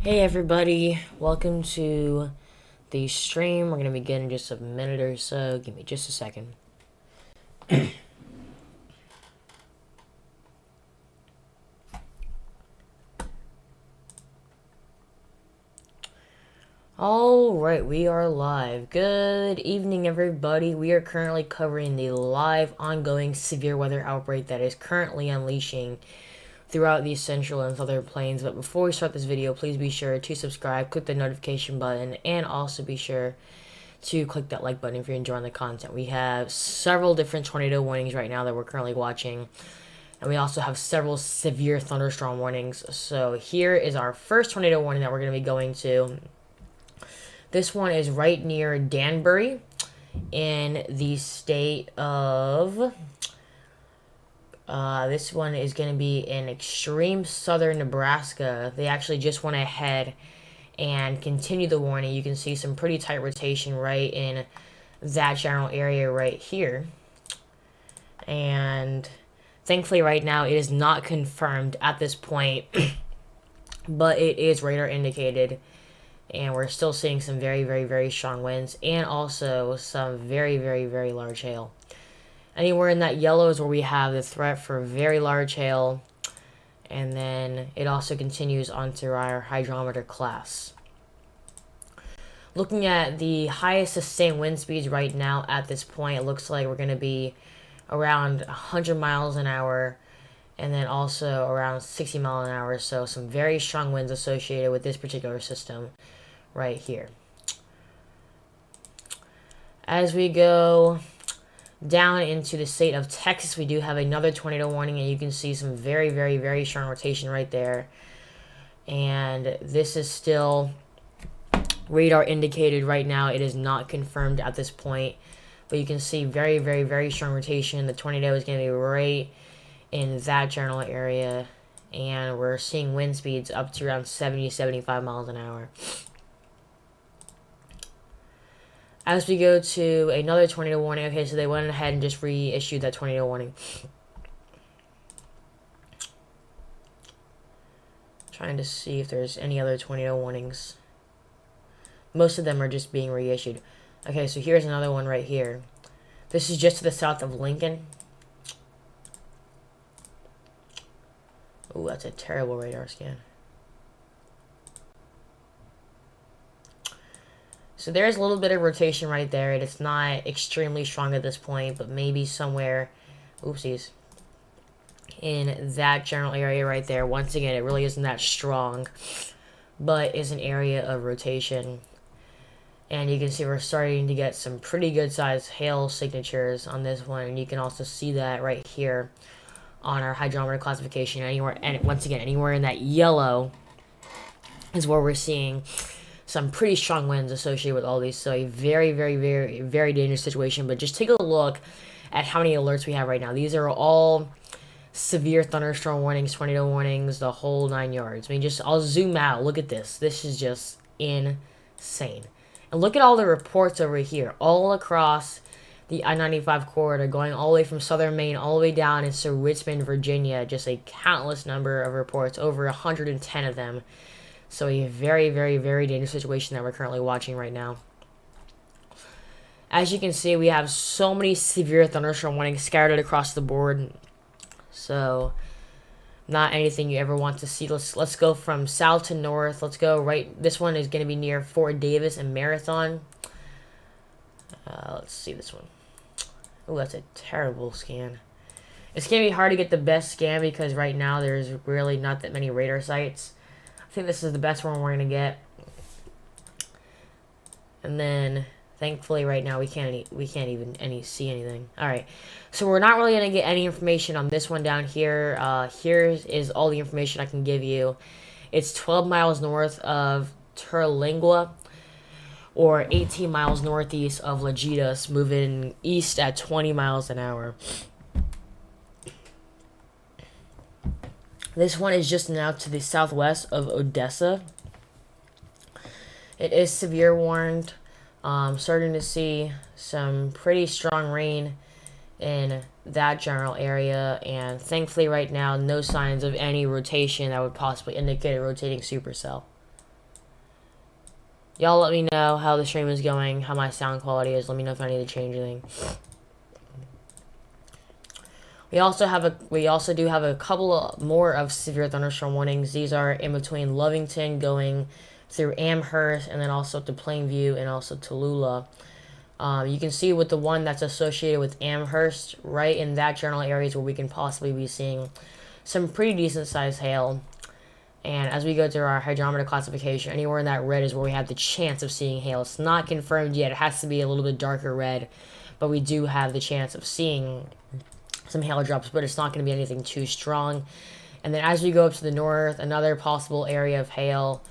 Hey everybody, welcome to the stream. We're going to begin in just a minute or so. Give me just a second. Alright, we are live. Good evening everybody. We are currently covering the live ongoing severe weather outbreak that is currently unleashing throughout the central and southern plains. But before we start this video, please be sure to subscribe, click the notification button, and also be sure to click that like button if you're enjoying the content. We have several different tornado warnings right now that we're currently watching, and we also have several severe thunderstorm warnings. So here is our first tornado warning that we're going to be going to. This one is right near Danbury in the state of this one is going to be in extreme southern Nebraska. They actually just went ahead and continue the warning. You can see some pretty tight rotation right in that general area right here. And thankfully right now it is not confirmed at this point, but it is radar indicated. And we're still seeing some very, very, very strong winds and also some very, very, very large hail. Anywhere in that yellow is where we have the threat for very large hail. And then it also continues onto our hydrometer class. Looking at the highest sustained wind speeds right now at this point, it looks like we're going to be around 100 miles an hour and then also around 60 miles an hour. So some very strong winds associated with this particular system right here. As we go down into the state of Texas, we do have another tornado warning, and you can see some very, very, very strong rotation right there. And this is still radar indicated right now. It is not confirmed at this point, but you can see very, very, very strong rotation. The tornado is going to be right in that general area, and we're seeing wind speeds up to around 70-75 miles an hour. As we go to another tornado warning, okay, so they went ahead and just reissued that tornado warning. Trying to see if there's any other tornado warnings. Most of them are just being reissued. Okay, so here's another one right here. This is just to the south of Lincoln. Ooh, that's a terrible radar scan. So there's a little bit of rotation right there. It's not extremely strong at this point, but maybe somewhere, oopsies, in that general area right there. Once again, it really isn't that strong, but is an area of rotation. And you can see we're starting to get some pretty good sized hail signatures on this one. And you can also see that right here on our hydrometer classification. Anywhere, and once again, anywhere in that yellow is where we're seeing some pretty strong winds associated with all these. So a very, very, very, very dangerous situation. But just take a look at how many alerts we have right now. These are all severe thunderstorm warnings, tornado warnings, the whole 9 yards. I mean, I'll zoom out. Look at this. This is just insane. And look at all the reports over here, all across the I-95 corridor, going all the way from southern Maine all the way down into Richmond, Virginia. Just a countless number of reports, over 110 of them. So a very, very, very dangerous situation that we're currently watching right now. As you can see, we have so many severe thunderstorm warnings scattered across the board. So not anything you ever want to see. Let's go from south to north. Let's go right. This one is going to be near Fort Davis and Marathon. Let's see this one. Oh, that's a terrible scan. It's going to be hard to get the best scan because right now there's really not that many radar sites. I think this is the best one we're going to get. And then, thankfully, right now we can't even see anything. All right, so we're not really going to get any information on this one down here. Here is all the information I can give you. It's 12 miles north of Terlingua, or 18 miles northeast of Lajitas, moving east at 20 miles an hour. This one is just now to the southwest of Odessa. It is severe warned. Starting to see some pretty strong rain in that general area, and thankfully right now no signs of any rotation that would possibly indicate a rotating supercell. Y'all let me know how the stream is going, how my sound quality is. Let me know if I need to change anything. We also do have a couple more of severe thunderstorm warnings. These are in between Lovington going through Amherst and then also to Plainview and also Tallulah. You can see with the one that's associated with Amherst, right in that general areas where we can possibly be seeing some pretty decent sized hail. And as we go through our hydrometer classification, anywhere in that red is where we have the chance of seeing hail. It's not confirmed yet. It has to be a little bit darker red, but we do have the chance of seeing some hail drops, but it's not going to be anything too strong. And then as we go up to the north, another possible area of hail,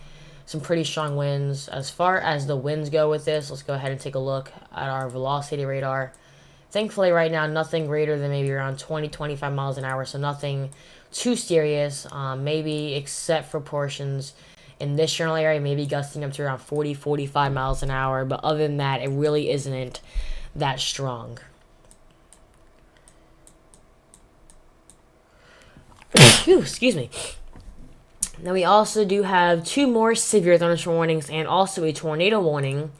some pretty strong winds. As far as the winds go with this, let's go ahead and take a look at our velocity radar. Thankfully, right now, nothing greater than maybe around 20-25 miles an hour, so nothing too serious, maybe except for portions in this general area, maybe gusting up to around 40-45 miles an hour, but other than that, it really isn't that strong. Whew, excuse me. Now we also do have 2 more severe thunderstorm warnings and also a tornado warning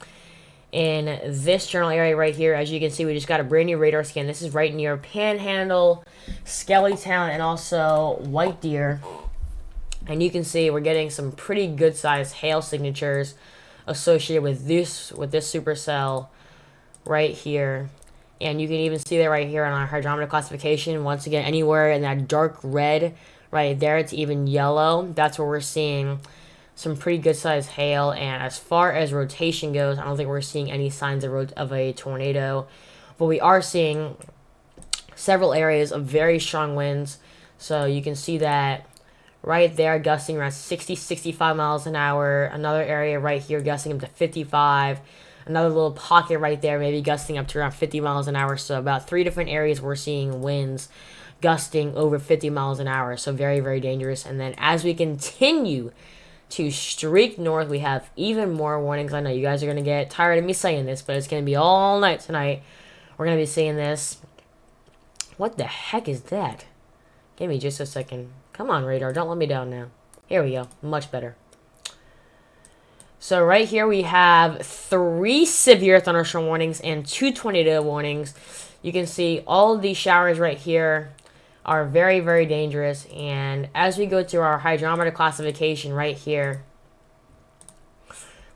in this general area right here. As you can see, we just got a brand new radar scan. This is right near Panhandle, Skellytown, and also White Deer. And you can see we're getting some pretty good sized hail signatures associated with this supercell right here. And you can even see that right here on our hydrometer classification. Once again, anywhere in that dark red right there, it's even yellow. That's where we're seeing some pretty good sized hail. And as far as rotation goes, I don't think we're seeing any signs of a tornado, but we are seeing several areas of very strong winds. So you can see that right there, gusting around 60-65 miles an hour. Another area right here gusting up to 55. Another little pocket right there, maybe gusting up to around 50 miles an hour. So about 3 different areas we're seeing winds gusting over 50 miles an hour. So very, very dangerous. And then as we continue to streak north, we have even more warnings. I know you guys are going to get tired of me saying this, but it's going to be all night tonight. We're going to be seeing this. What the heck is that? Give me just a second. Come on, radar. Don't let me down now. Here we go. Much better. So right here we have 3 severe thunderstorm warnings and 2 tornado warnings. You can see all of these showers right here are very, very dangerous. And as we go to our hydrometer classification right here,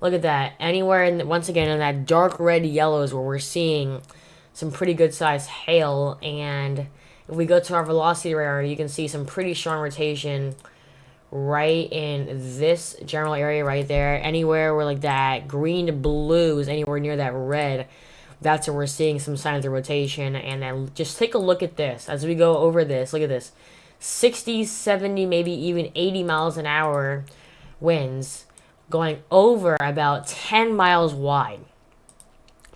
look at that. Anywhere, once again, in that dark red yellow is where we're seeing some pretty good sized hail. And if we go to our velocity radar, you can see some pretty strong rotation right in this general area right there. Anywhere where like that green to blue is anywhere near that red, that's where we're seeing some signs of rotation. And then just take a look at this as we go over this. Look at this. 60, 70, maybe even 80 miles an hour winds going over about 10 miles wide.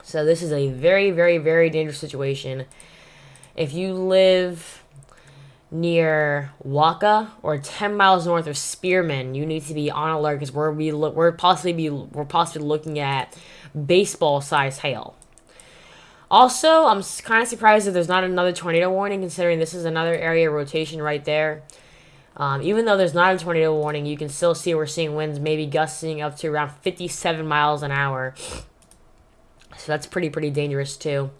So this is a very, very, very dangerous situation. If you live near Waka or 10 miles north of Spearman, you need to be on alert because we're possibly looking at baseball-sized hail. Also, I'm kind of surprised that there's not another tornado warning, considering this is another area of rotation right there. Even though there's not a tornado warning, you can still see we're seeing winds maybe gusting up to around 57 miles an hour. So that's pretty dangerous too.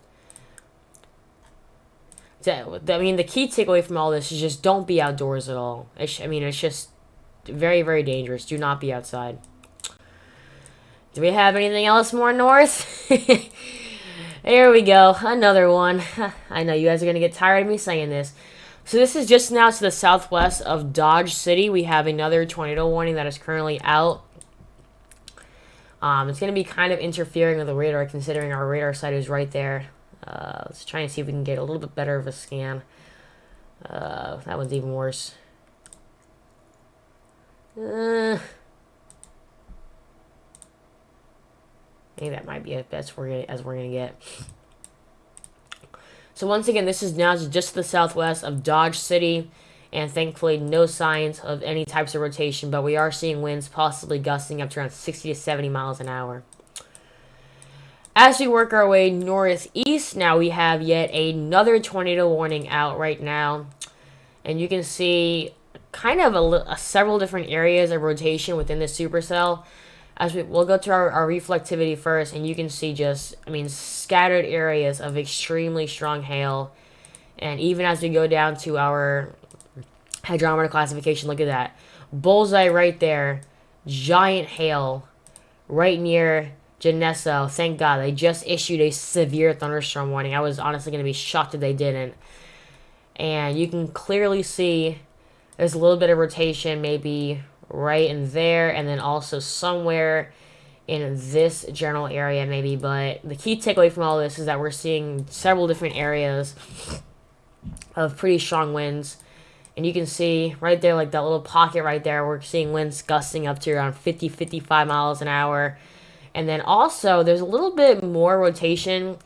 I mean, the key takeaway from all this is just don't be outdoors at all. It's just very, very dangerous. Do not be outside. Do we have anything else more north? Here we go. Another one. I know you guys are going to get tired of me saying this. So this is just now to the southwest of Dodge City. We have another tornado warning that is currently out. It's going to be kind of interfering with the radar, considering our radar site is right there. Let's try and see if we can get a little bit better of a scan. That one's even worse. I think that might be as best we're gonna get. So once again, this is now just to the southwest of Dodge City, and thankfully no signs of any types of rotation, but we are seeing winds possibly gusting up to around 60 to 70 miles an hour. As we work our way northeast, now we have yet another tornado warning out right now. And you can see kind of several different areas of rotation within the supercell. We'll go to our reflectivity first, and you can see just, I mean, scattered areas of extremely strong hail. And even as we go down to our hydrometer classification, look at that. Bullseye right there. Giant hail right near Geneso. Thank God. They just issued a severe thunderstorm warning. I was honestly going to be shocked if they didn't. And you can clearly see there's a little bit of rotation maybe right in there, and then also somewhere in this general area maybe. But the key takeaway from all this is that we're seeing several different areas of pretty strong winds. And you can see right there, like that little pocket right there, we're seeing winds gusting up to around 50, 55 miles an hour. And then also there's a little bit more rotation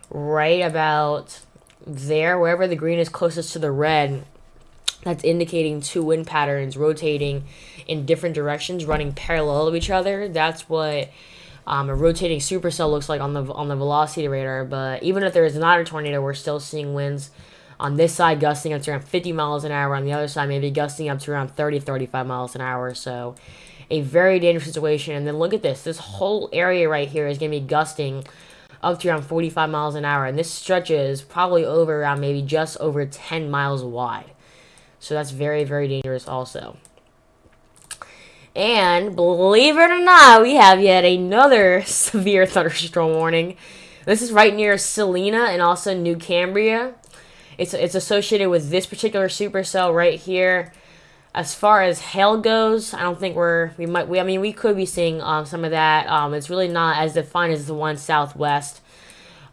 right about there, wherever the green is closest to the red. That's indicating two wind patterns rotating in different directions, running parallel to each other. That's what a rotating supercell looks like on the velocity radar. But even if there is not a tornado, we're still seeing winds on this side gusting up to around 50 miles an hour. On the other side, maybe gusting up to around 30, 35 miles an hour. So a very dangerous situation. And then look at this. This whole area right here is going to be gusting up to around 45 miles an hour. And this stretches probably over around maybe just over 10 miles wide. So that's very, very dangerous also. And believe it or not, we have yet another severe thunderstorm warning. This is right near Salina and also New Cambria. It's associated with this particular supercell right here. As far as hail goes, I don't think we could be seeing some of that. It's really not as defined as the one southwest.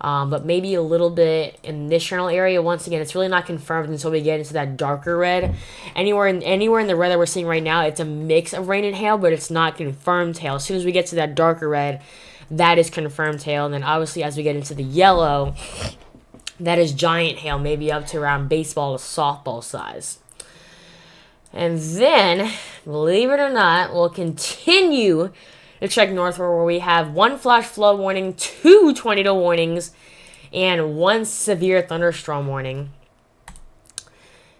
But maybe a little bit in this general area. Once again, it's really not confirmed until we get into that darker red. Anywhere in the red that we're seeing right now, it's a mix of rain and hail, but it's not confirmed hail. As soon as we get to that darker red, that is confirmed hail. And then obviously as we get into the yellow, that is giant hail, maybe up to around baseball to softball size. And then, believe it or not, we'll continue to trek northward, where we have one flash flood warning, 2 tornado warnings, and 1 severe thunderstorm warning.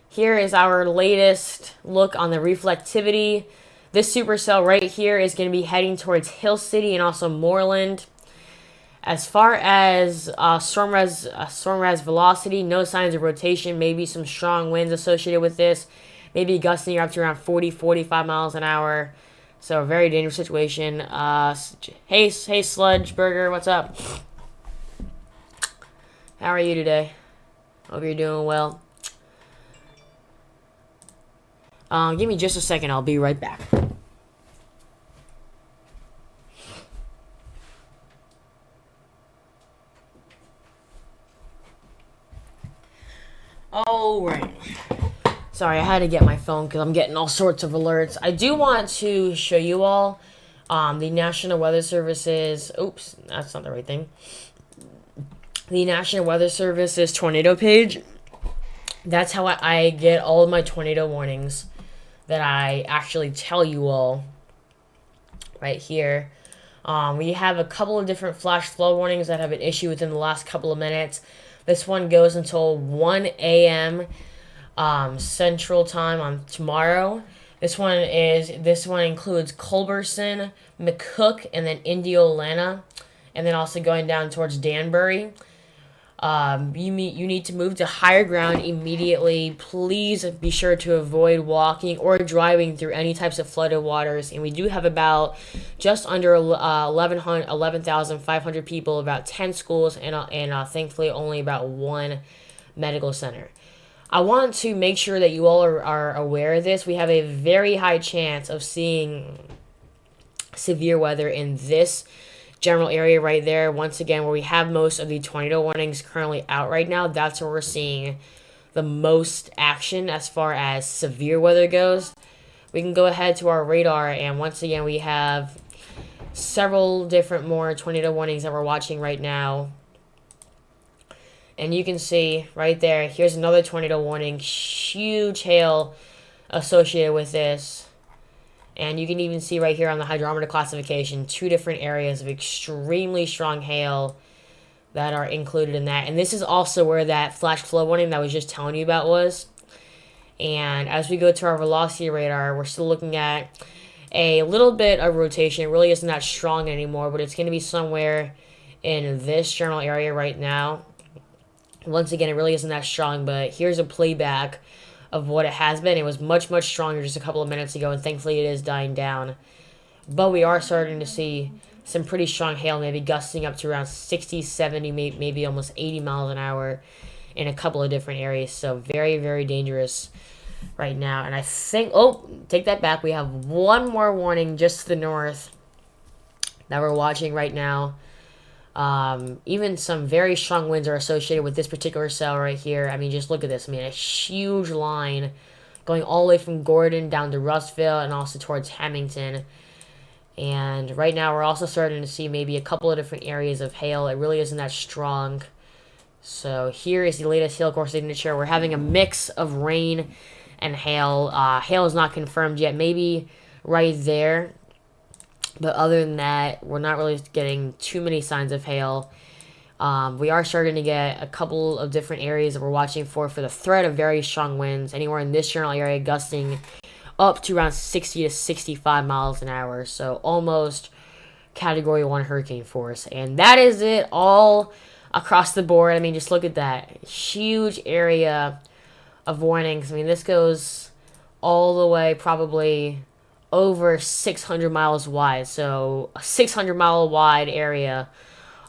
Here is our latest look on the reflectivity. This supercell right here is going to be heading towards Hill City and also Moreland. As far as storm res velocity, no signs of rotation, maybe some strong winds associated with this, maybe gusting up to around 40, 45 miles an hour. So a very dangerous situation. Hey, Sludge Burger, what's up? How are you today? Hope you're doing well. Give me just a second. I'll be right back. All right. Sorry, I had to get my phone because I'm getting all sorts of alerts. I do want to show you all the National Weather Service's... Oops, that's not the right thing. The National Weather Service's tornado page. That's how I get all of my tornado warnings that I actually tell you all right here. We have a couple of different flash flood warnings that have been issued within the last couple of minutes. This one goes until 1 a.m. Central Time on tomorrow. This one includes Culberson, McCook, and then Indiolana, and then also going down towards Danbury. You need to move to higher ground immediately. Please be sure to avoid walking or driving through any types of flooded waters. And we do have about just under 11,500 people, about 10 schools, and thankfully only about 1 medical center. I want to make sure that you all are aware of this. We have a very high chance of seeing severe weather in this general area right there. Once again, where we have most of the tornado warnings currently out right now, that's where we're seeing the most action as far as severe weather goes. We can go ahead to our radar, and once again, we have several different more tornado warnings that we're watching right now. And you can see right there, here's another tornado warning. Huge hail associated with this. And you can even see right here on the hydrometer classification, 2 different areas of extremely strong hail that are included in that. And this is also where that flash flood warning that I was just telling you about was. And as we go to our velocity radar, we're still looking at a little bit of rotation. It really isn't that strong anymore, but it's going to be somewhere in this general area right now. Once again, it really isn't that strong, but here's a playback of what it has been. It was much, much stronger just a couple of minutes ago, and thankfully it is dying down. But we are starting to see some pretty strong hail, maybe gusting up to around 60, 70, maybe almost 80 miles an hour in a couple of different areas. So very, very dangerous right now. And I think, oh, take that back. We have one more warning just to the north that we're watching right now. Even some very strong winds are associated with this particular cell right here. I mean, just look at this. I mean, a huge line going all the way from Gordon down to Rustville and also towards Hamilton. And right now we're also starting to see maybe a couple of different areas of hail. It really isn't that strong. So here is the latest hail core signature. We're having a mix of rain and hail. Hail is not confirmed yet. Maybe right there. But other than that, we're not really getting too many signs of hail. We are starting to get a couple of different areas that we're watching for the threat of very strong winds. Anywhere in this general area gusting up to around 60 to 65 miles an hour. So almost Category 1 hurricane force. And that is it all across the board. I mean, just look at that. Huge area of warnings. I mean, this goes all the way probably over 600 miles wide. So a 600-mile wide area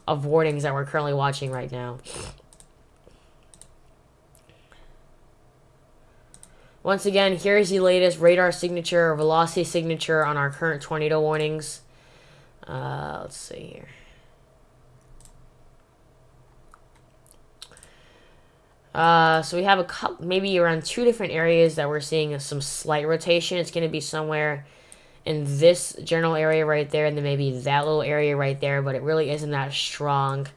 of warnings that we're currently watching right now. Once again, here's the latest radar signature or velocity signature on our current tornado warnings. Let's see here. So we have a couple, maybe around 2 different areas that we're seeing some slight rotation. It's going to be somewhere in this general area right there, and then maybe that little area right there, but it really isn't that strong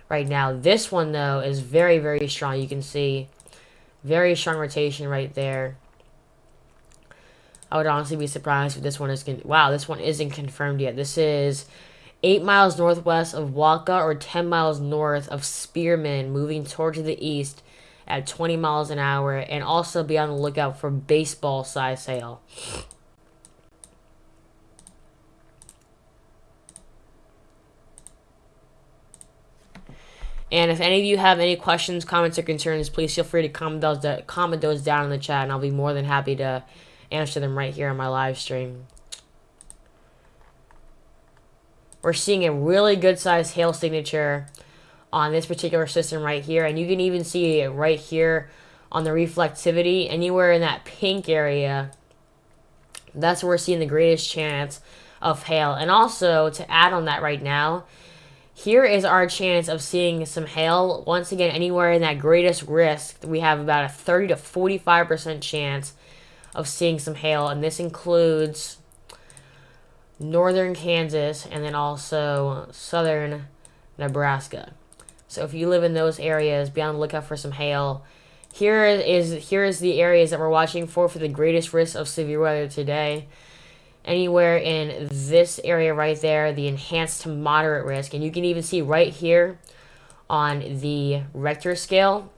right now. This one, though, is very, very strong. You can see very strong rotation right there. I would honestly be surprised if this one is... Wow, this one isn't confirmed yet. This is 8 miles northwest of Waka or 10 miles north of Spearman, moving towards the east at 20 miles an hour, and also be on the lookout for baseball-sized hail. And if any of you have any questions, comments, or concerns, please feel free to comment those down in the chat, and I'll be more than happy to answer them right here on my live stream. We're seeing a really good sized hail signature on this particular system right here, and you can even see it right here on the reflectivity. Anywhere in that pink area, that's where we're seeing the greatest chance of hail. And also, to add on that right now, here is our chance of seeing some hail. Once again, anywhere in that greatest risk, we have about a 30 to 45% chance of seeing some hail, and this includes northern Kansas and then also southern Nebraska. So if you live in those areas, be on the lookout for some hail. Here is the areas that we're watching for the greatest risk of severe weather today. Anywhere in this area right there, the enhanced to moderate risk. And you can even see right here on the Richter scale,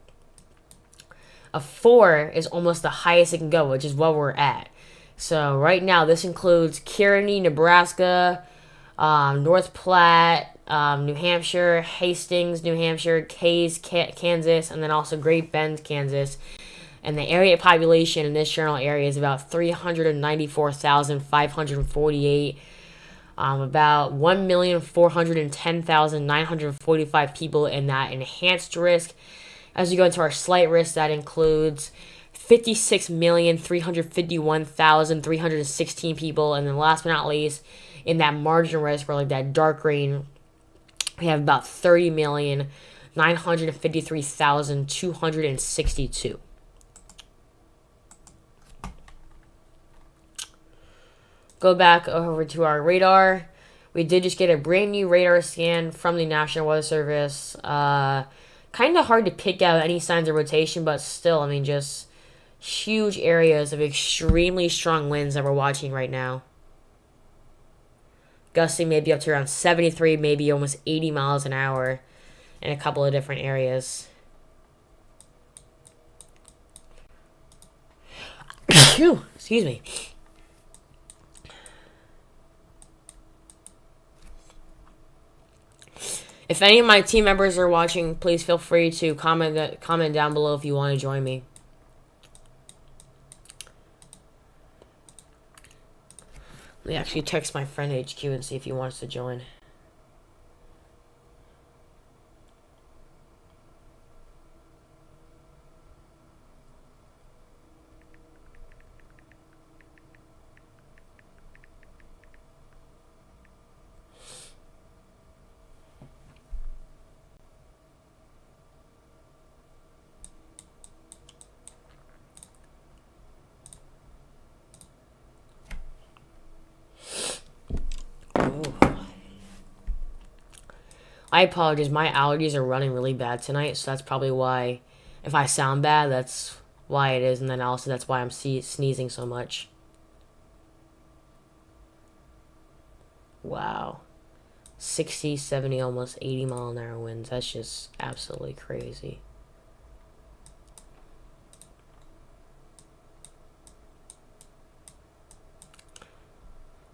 a 4 is almost the highest it can go, which is what we're at. So right now, this includes Kearney, Nebraska, North Platte, New Hampshire, Hastings, New Hampshire, Case, Kansas, and then also Great Bend, Kansas. And the area population in this general area is about 394,548. About 1,410,945 people in that enhanced risk. As you go into our slight risk, that includes 56,351,316 people. And then last but not least, in that margin risk, where like that dark green, we have about 30,953,262. Go back over to our radar. We did just get a brand new radar scan from the National Weather Service. Kind of hard to pick out any signs of rotation, but still, I mean, just huge areas of extremely strong winds that we're watching right now. Gusting maybe up to around 73, maybe almost 80 miles an hour in a couple of different areas. Excuse me. If any of my team members are watching, please feel free to comment down below if you want to join me. Let me actually text my friend HQ and see if he wants to join. I apologize, my allergies are running really bad tonight, so that's probably why, if I sound bad, that's why it is, and then also that's why I'm sneezing so much. Wow. 60, 70, almost 80 mile an hour winds. That's just absolutely crazy.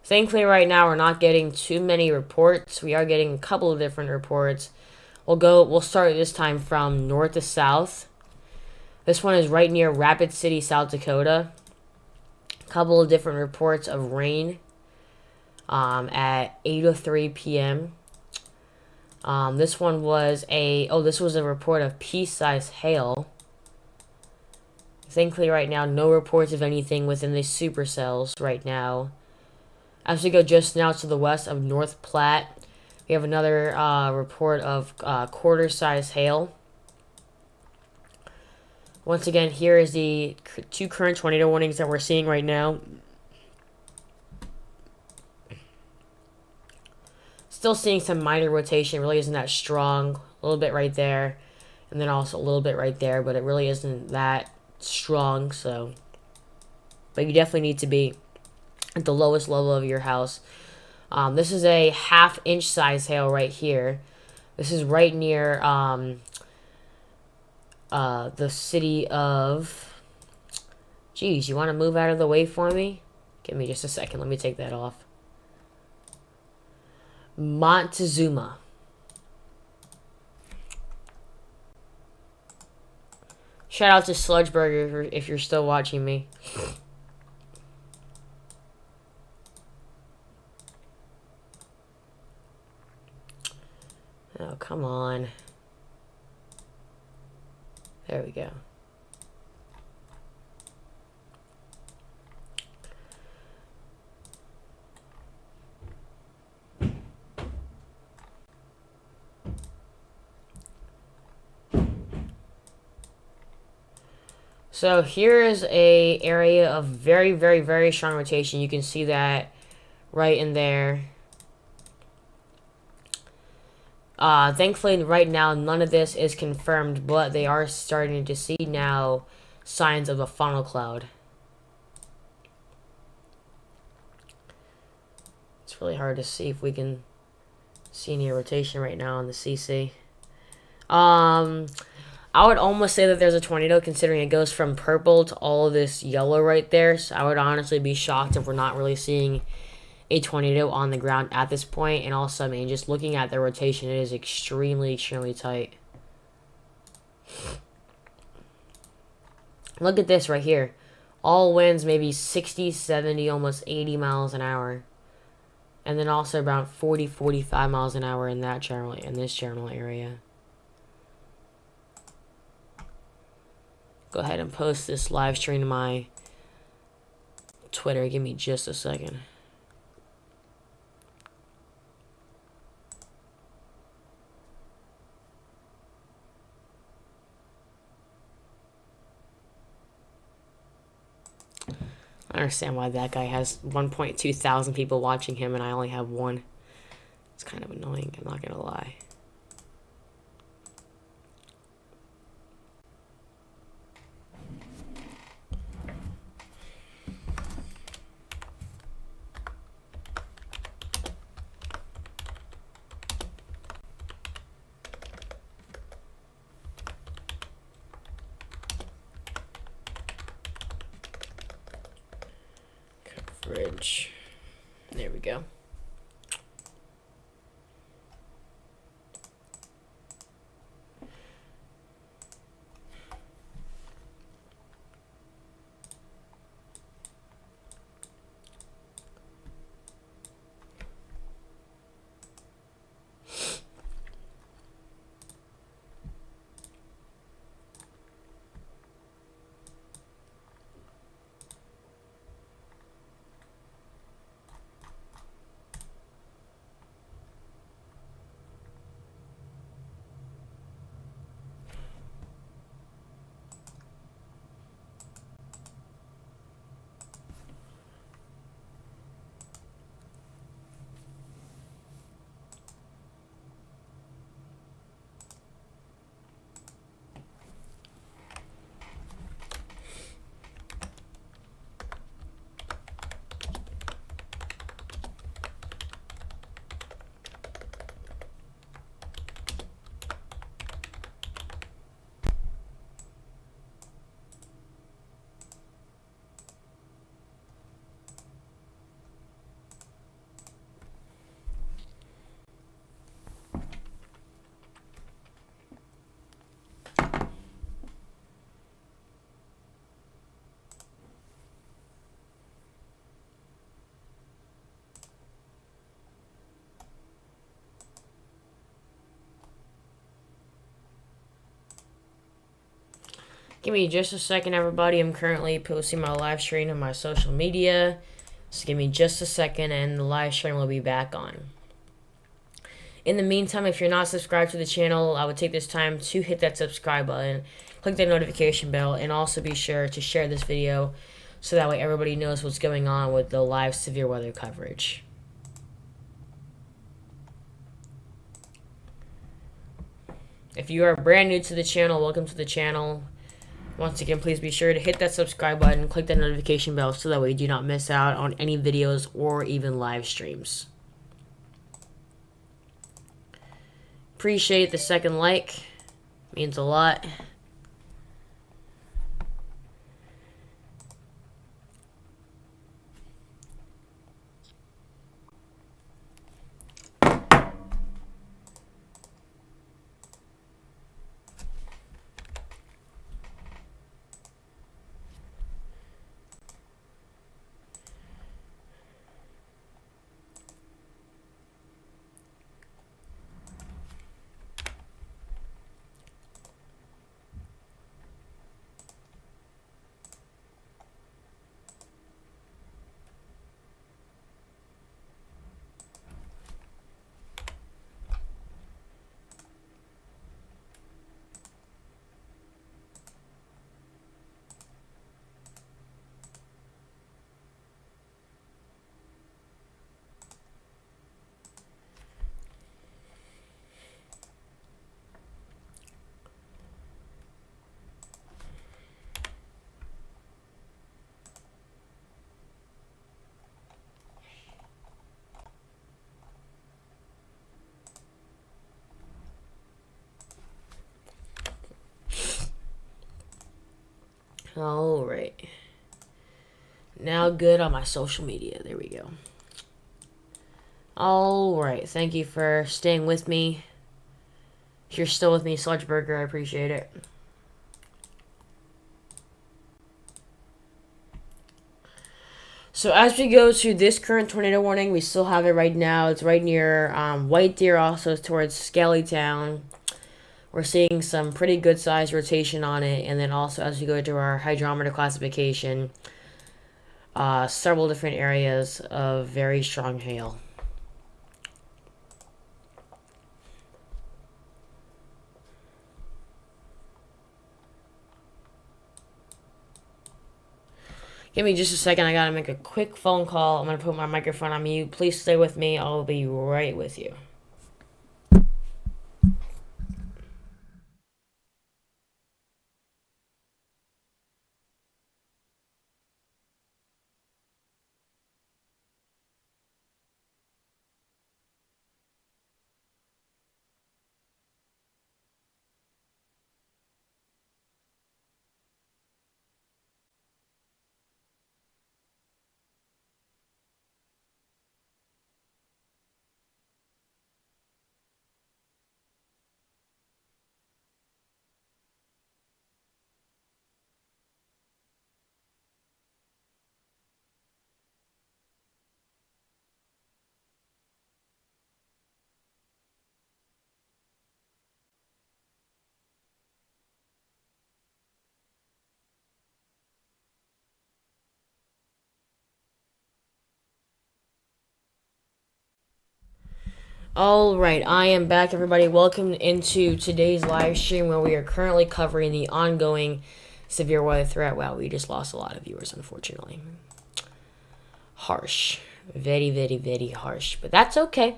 Thankfully, right now, we're not getting too many reports. We are getting a couple of different reports. We'll start this time from north to south. This one is right near Rapid City, South Dakota. A couple of different reports of rain at 8:03 p.m. This one was this was a report of pea-sized hail. Thankfully, right now, no reports of anything within the supercells right now. As we go just now to the west of North Platte, we have another report of quarter-sized hail. Once again, here is the two current tornado warnings that we're seeing right now. Still seeing some minor rotation. Really isn't that strong. A little bit right there, and then also a little bit right there, but it really isn't that strong. So, but you definitely need to be at the lowest level of your house. This is a half-inch size hail right here. This is right near the city of... Geez, you want to move out of the way for me? Give me just a second. Let me take that off. Montezuma. Shout out to Sludgeburger if you're still watching me. Oh, come on. There we go. So here is a area of very, very, very strong rotation. You can see that right in there. Thankfully, right now, none of this is confirmed, but they are starting to see now signs of a funnel cloud. It's really hard to see if we can see any rotation right now on the CC. I would almost say that there's a tornado, considering it goes from purple to all of this yellow right there. So I would honestly be shocked if we're not really seeing a tornado on the ground at this point. And also, I mean, just looking at the rotation, it is extremely, extremely tight. Look at this right here. All winds maybe 60, 70, almost 80 miles an hour. And then also about 40, 45 miles an hour in this general area. Go ahead and post this live stream to my Twitter. Give me just a second. I understand why that guy has 1.2 thousand people watching him and I only have one. It's kind of annoying, I'm not gonna lie. Coverage. There we go. Give me just a second, everybody. I'm currently posting my live stream on my social media. So give me just a second and the live stream will be back on. In the meantime, if you're not subscribed to the channel, I would take this time to hit that subscribe button, click the notification bell, and also be sure to share this video so that way everybody knows what's going on with the live severe weather coverage. If you are brand new to the channel, welcome to the channel. Once again, please be sure to hit that subscribe button, click that notification bell so that way you do not miss out on any videos or even live streams. Appreciate the second like. Means a lot. Alright. Now good on my social media. There we go. Alright. Thank you for staying with me. If you're still with me, Sludge Burger, I appreciate it. So as we go to this current tornado warning, we still have it right now. It's right near White Deer, also towards Skellytown. We're seeing some pretty good size rotation on it. And then also as we go to our hydrometer classification, several different areas of very strong hail. Give me just a second. I gotta make a quick phone call. I'm gonna put my microphone on mute. Please stay with me. I'll be right with you. Alright, I am back, everybody. Welcome into today's live stream where we are currently covering the ongoing severe weather threat. Wow, we just lost a lot of viewers, unfortunately. Harsh. Very, very, very harsh. But that's okay.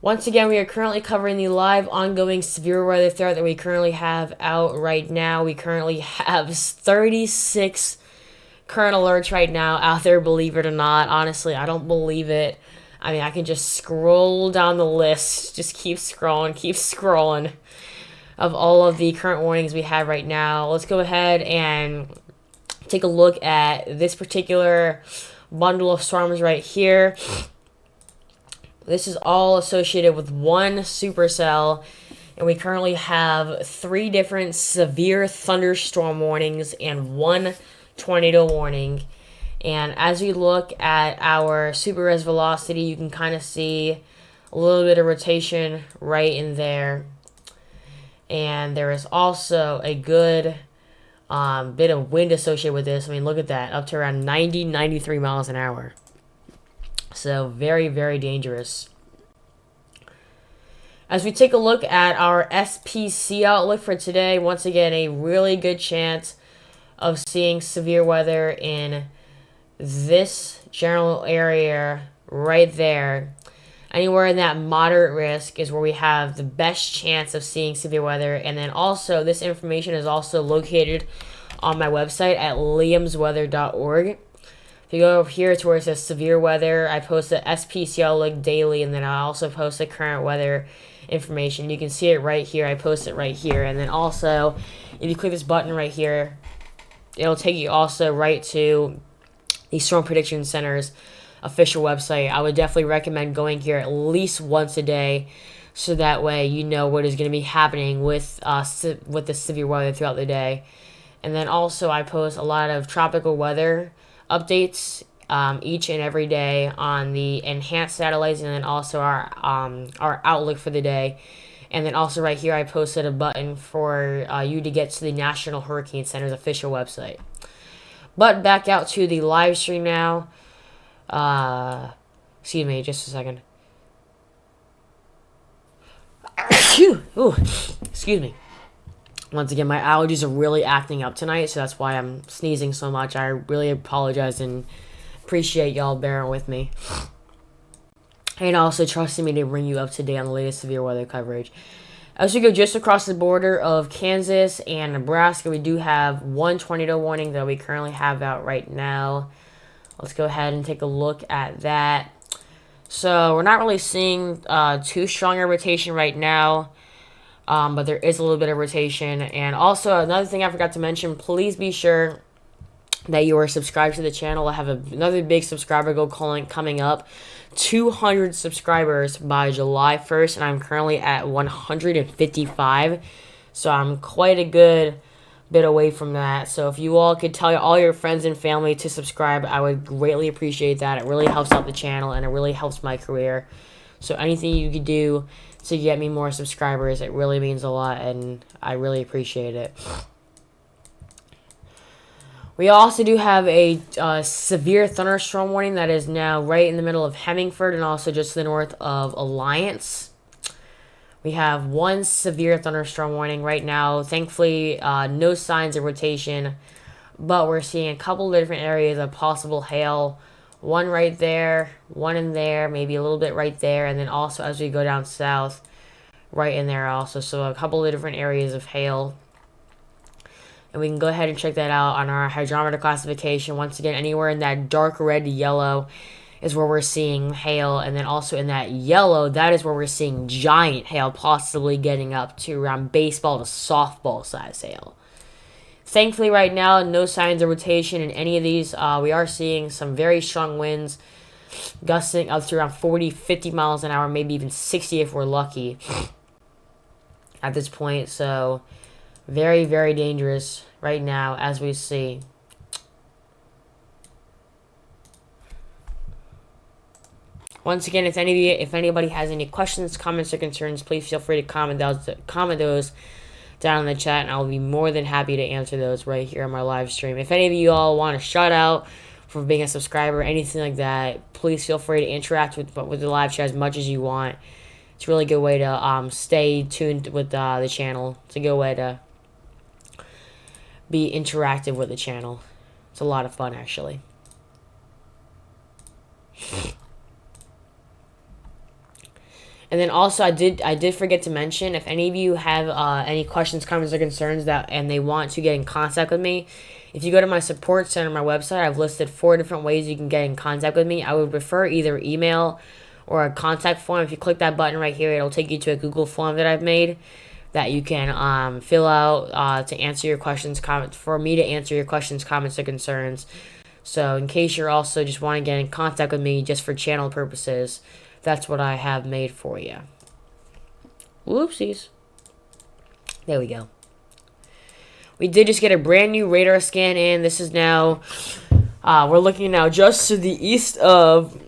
Once again, we are currently covering the live ongoing severe weather threat that we currently have out right now. We currently have 36 current alerts right now out there, believe it or not. Honestly, I don't believe it. I mean, I can just scroll down the list, just keep scrolling of all of the current warnings we have right now. Let's go ahead and take a look at this particular bundle of storms right here. This is all associated with one supercell, and we currently have 3 different severe thunderstorm warnings and 1 tornado warning. And as we look at our super res velocity, you can kind of see a little bit of rotation right in there. And there is also a good bit of wind associated with this. I mean, look at that, up to around 90, 93 miles an hour. So very, very dangerous. As we take a look at our SPC outlook for today, once again, a really good chance of seeing severe weather in this general area right there. Anywhere in that moderate risk is where we have the best chance of seeing severe weather. And then also, this information is also located on my website at liamsweather.org. If you go over here to where it says severe weather, I post the SPC outlook daily, and then I also post the current weather information. You can see it right here. I post it right here. And then also, if you click this button right here, it'll take you also right to the Storm Prediction Center's official website. I would definitely recommend going here at least once a day, so that way you know what is going to be happening with the severe weather throughout the day. And then also, I post a lot of tropical weather updates each and every day on the enhanced satellites, and then also our outlook for the day. And then also right here, I posted a button for you to get to the National Hurricane Center's official website. But back out to the live stream now. Excuse me, just a second. Ooh, excuse me. Once again, my allergies are really acting up tonight, so that's why I'm sneezing so much. I really apologize and appreciate y'all bearing with me. And also trusting me to bring you up to date on the latest severe weather coverage. As we go just across the border of Kansas and Nebraska, we do have one tornado warning that we currently have out right now. Let's go ahead and take a look at that. So we're not really seeing too strong a rotation right now, but there is a little bit of rotation. And also, another thing I forgot to mention, please be sure that you are subscribed to the channel. I have another big subscriber goal coming up. 200 subscribers by July 1st, and I'm currently at 155. So I'm quite a good bit away from that. So if you all could tell all your friends and family to subscribe, I would greatly appreciate that. It really helps out the channel, and it really helps my career. So anything you could do to get me more subscribers, it really means a lot, and I really appreciate it. We also do have a severe thunderstorm warning that is now right in the middle of Hemingford and also just to the north of Alliance. We have one severe thunderstorm warning right now. Thankfully, no signs of rotation, but we're seeing a couple of different areas of possible hail. One right there, one in there, maybe a little bit right there, and then also as we go down south, right in there also. So a couple of different areas of hail. And we can go ahead and check that out on our hydrometer classification. Once again, anywhere in that dark red to yellow is where we're seeing hail. And then also in that yellow, that is where we're seeing giant hail, possibly getting up to around baseball to softball size hail. Thankfully, right now, no signs of rotation in any of these. We are seeing some very strong winds, gusting up to around 40, 50 miles an hour, maybe even 60 if we're lucky at this point. So very, very dangerous right now, as we see. Once again, if anybody has any questions, comments, or concerns, please feel free to comment those down in the chat, and I'll be more than happy to answer those right here on my live stream. If any of you all want a shout out for being a subscriber, anything like that, please feel free to interact with the live chat as much as you want. It's a really good way to stay tuned with the channel. It's a good way to be interactive with the channel. It's a lot of fun, actually. And then also, I did forget to mention, if any of you have any questions, comments, or concerns and they want to get in contact with me, if you go to my support center on my website, I've listed 4 different ways you can get in contact with me. I would prefer either email or a contact form. If you click that button right here, it'll take you to a Google form that I've made that you can fill out to answer your questions, for me to answer your questions, comments, or concerns. So in case you're also just want to get in contact with me just for channel purposes, that's what I have made for you. Whoopsies. There we go. We did just get a brand new radar scan in. This is now, we're looking now just to the east of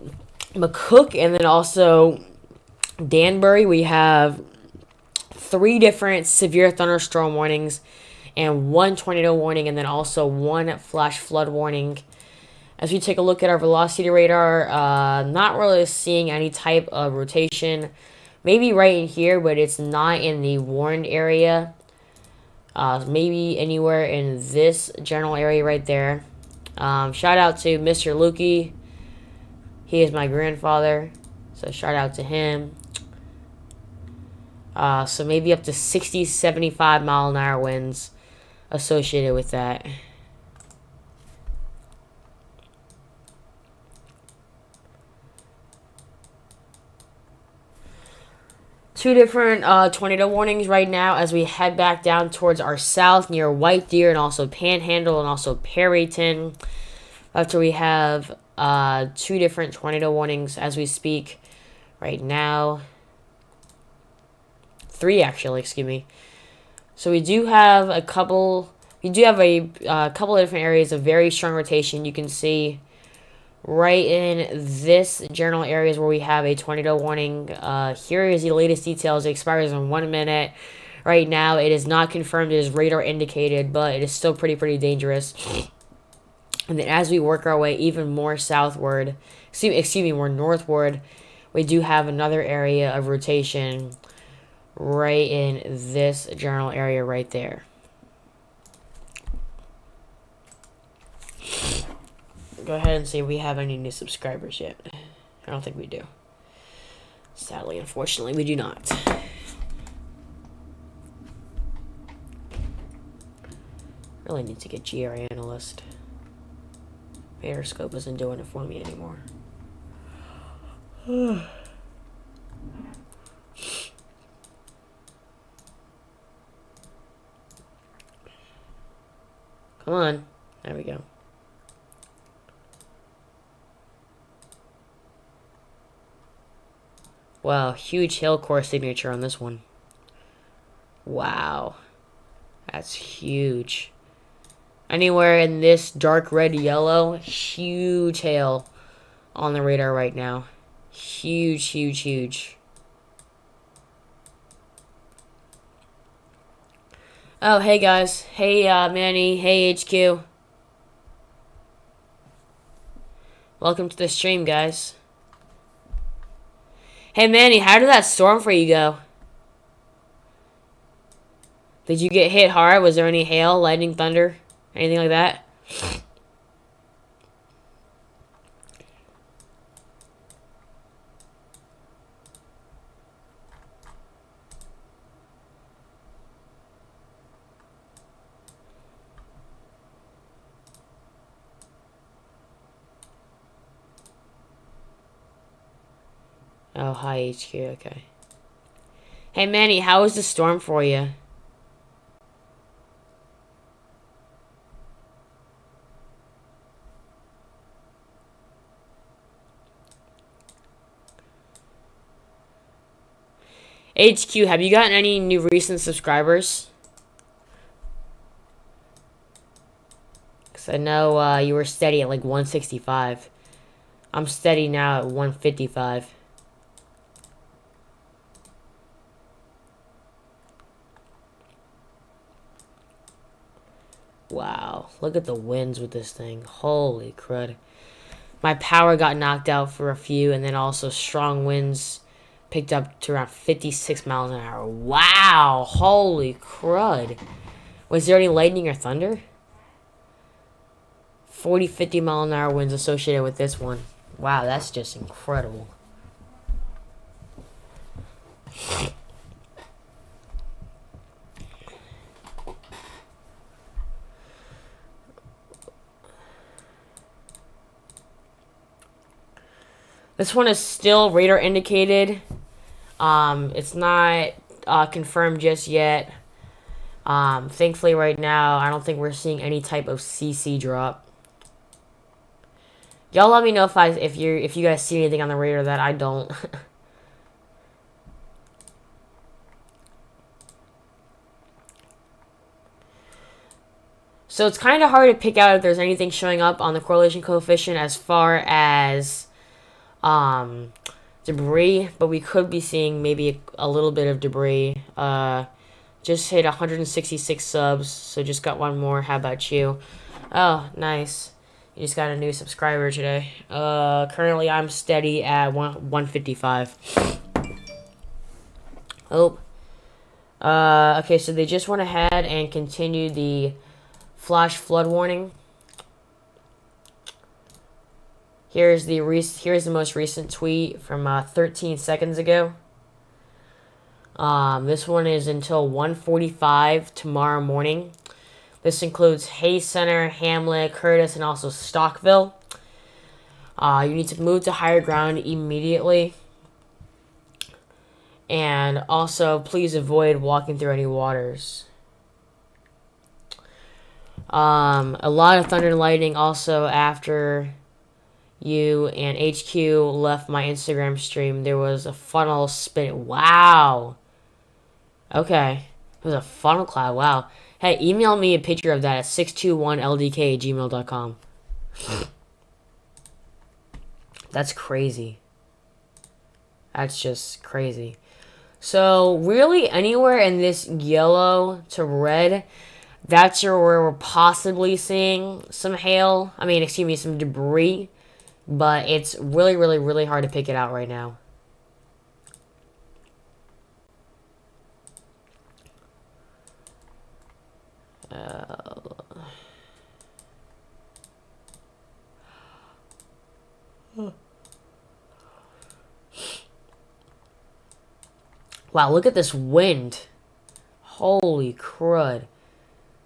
McCook and then also Danbury. We have 3 different severe thunderstorm warnings and 1 tornado warning, and then also 1 flash flood warning. As we take a look at our velocity radar, not really seeing any type of rotation. Maybe right in here, but it's not in the warned area. Maybe anywhere in this general area right there. Shout out to Mr. Lukey. He is my grandfather, so shout out to him. So maybe up to 60, 75 mile an hour winds associated with that. Two different tornado warnings right now as we head back down towards our south near White Deer and also Panhandle and also Perryton. After we have 2 different tornado warnings as we speak right now. 3 actually, excuse me. So we do have a couple. We do have a couple of different areas of very strong rotation. You can see right in this general areas where we have a tornado warning. Here is the latest details. It expires in 1 minute. Right now, it is not confirmed. It is radar indicated, but it is still pretty dangerous. And then as we work our way even more southward, excuse me, more northward, we do have another area of rotation right in this general area right there. Go ahead and see if we have any new subscribers yet. I don't think we do. Sadly, unfortunately, we do not. Really need to get GRA Analyst. Periscope isn't doing it for me anymore. Come on. There we go. Wow, huge hail core signature on this one. Wow. That's huge. Anywhere in this dark red yellow, huge hail on the radar right now. Huge. Oh, hey guys. Hey Manny. Hey HQ. Welcome to the stream, guys. Hey Manny, how did that storm for you go? Did you get hit hard? Was there any hail, lightning, thunder? Anything like that? Oh, hi HQ, okay. Hey Manny, how was the storm for you? HQ, have you gotten any new recent subscribers? Because I know you were steady at like 165. I'm steady now at 155. Wow, look at the winds with this thing. Holy crud. My power got knocked out for a few, and then also strong winds picked up to around 56 miles an hour. Wow, holy crud. Was there any lightning or thunder? 40, 50 mile an hour winds associated with this one. Wow, that's just incredible. This one is still radar indicated. It's not confirmed just yet. Thankfully, right now, I don't think we're seeing any type of CC drop. Y'all let me know if you guys see anything on the radar that I don't. So it's kind of hard to pick out if there's anything showing up on the correlation coefficient as far as debris, but we could be seeing maybe a little bit of debris Just hit 166 subs, so just got one more. How about you? Oh, nice. You just got a new subscriber today. Currently I'm steady at 155. Oh. Okay, so they just went ahead and continued the flash flood warning. Here's the most recent tweet from 13 seconds ago. This one is until 1:45 tomorrow morning. This includes Hay Center, Hamlet, Curtis, and also Stockville. You need to move to higher ground immediately. And also, please avoid walking through any waters. A lot of thunder and lightning also after you and HQ left my Instagram stream. There was a funnel spin. Wow. Okay. It was a funnel cloud. Wow. Hey, email me a picture of that at 621ldk@gmail.com. That's crazy. That's just crazy. So, really, anywhere in this yellow to red, that's where we're possibly seeing some hail. I mean, excuse me, some debris. But it's really, really, really hard to pick it out right now. Wow, look at this wind. Holy crud.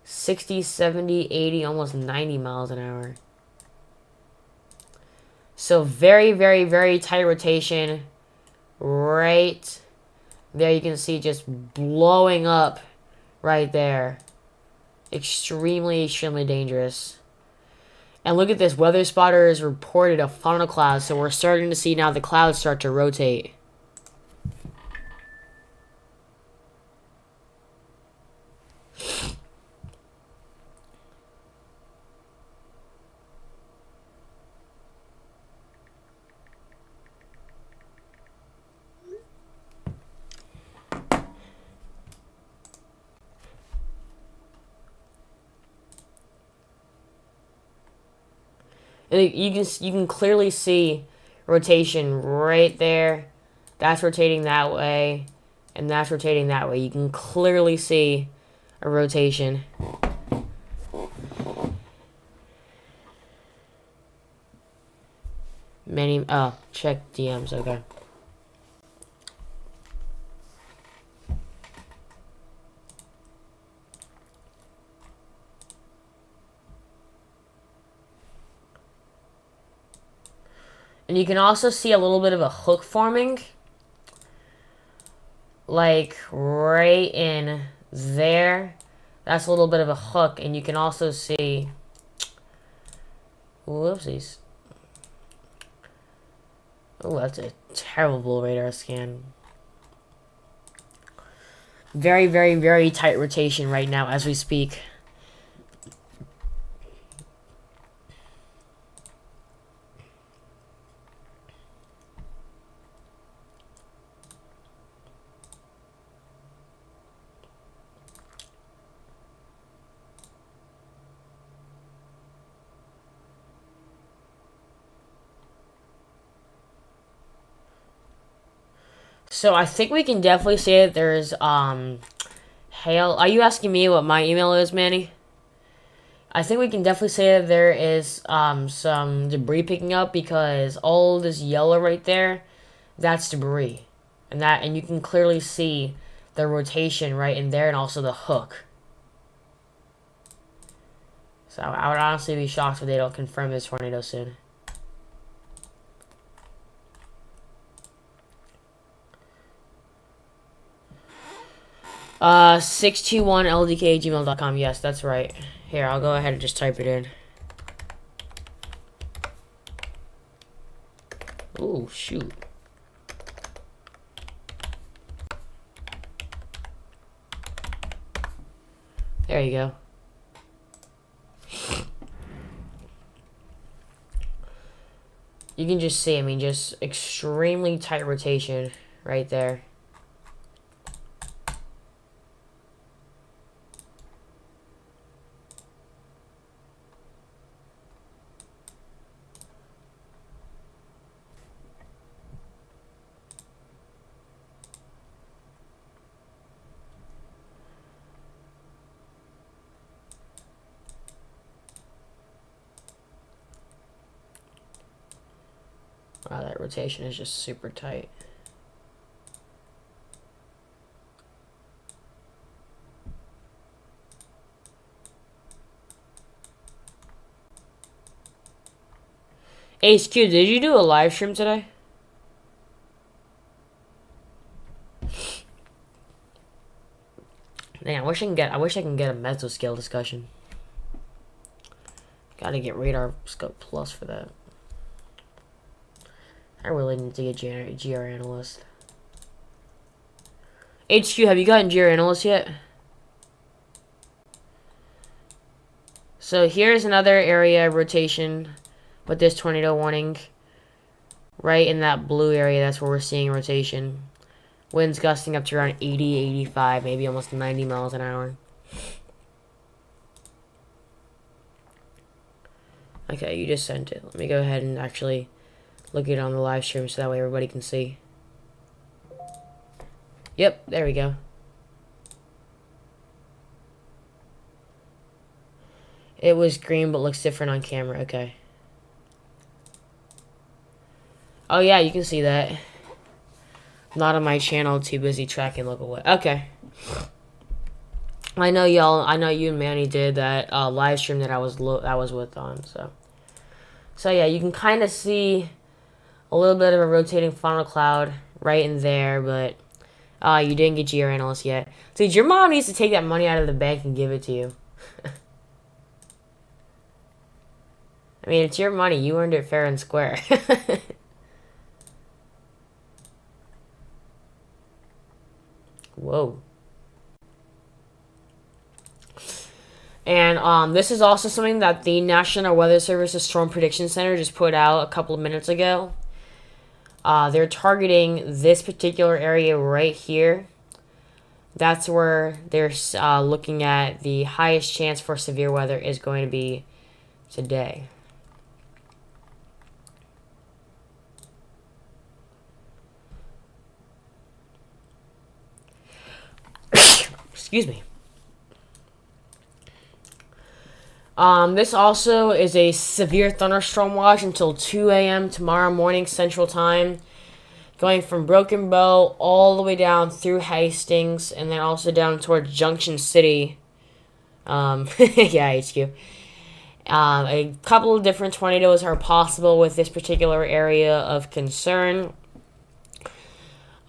60, 70, 80, almost 90 miles an hour. So very, very, very tight rotation. Right there you can see just blowing up right there. Extremely, extremely dangerous. And look at this. Weather spotters reported a funnel cloud. So we're starting to see now the clouds start to rotate. And you can clearly see rotation right there. That's rotating that way, and that's rotating that way. You can clearly see a rotation. Check DMs, okay. And you can also see a little bit of a hook forming. Like right in there. That's a little bit of a hook. And you can also see... Whoopsies. Oh, that's a terrible radar scan. Very, very, very tight rotation right now as we speak. So I think we can definitely say that there's hail. Are you asking me what my email is, Manny? I think we can definitely say that there is some debris picking up because all this yellow right there, that's debris. And you can clearly see the rotation right in there and also the hook. So I would honestly be shocked if they don't confirm this tornado soon. Uh, 621ldk@gmail.com. Yes, that's right. Here, I'll go ahead and just type it in. Ooh, shoot. There you go. You can just see, I mean, just extremely tight rotation right there. rotation is just super tight. HQ, did you do a live stream today? Man, I wish I can get a mesoscale discussion. Gotta get radar scope plus for that. I really need to get GR analyst. HQ, have you gotten GR analyst yet? So here's another area rotation with this tornado warning. Right in that blue area, that's where we're seeing rotation. Winds gusting up to around 80, 85, maybe almost 90 miles an hour. Okay, you just sent it. Let me go ahead and actually look at it on the live stream so that way everybody can see. Yep, there we go. It was green but looks different on camera. Okay. Oh yeah, you can see that. Not on my channel, too busy tracking local weather. Okay. I know y'all, I know you and Manny did that live stream that I was with on, so yeah, you can kind of see a little bit of a rotating funnel cloud right in there, but you didn't get GR analyst yet. Dude, your mom needs to take that money out of the bank and give it to you. I mean, it's your money. You earned it fair and square. Whoa. And this is also something that the National Weather Service's Storm Prediction Center just put out a couple of minutes ago. They're targeting this particular area right here. That's where they're looking at the highest chance for severe weather is going to be today. Excuse me. This also is a severe thunderstorm watch until 2 a.m. tomorrow morning Central Time. Going from Broken Bow all the way down through Hastings and then also down towards Junction City. Yeah, HQ. A couple of different tornadoes are possible with this particular area of concern.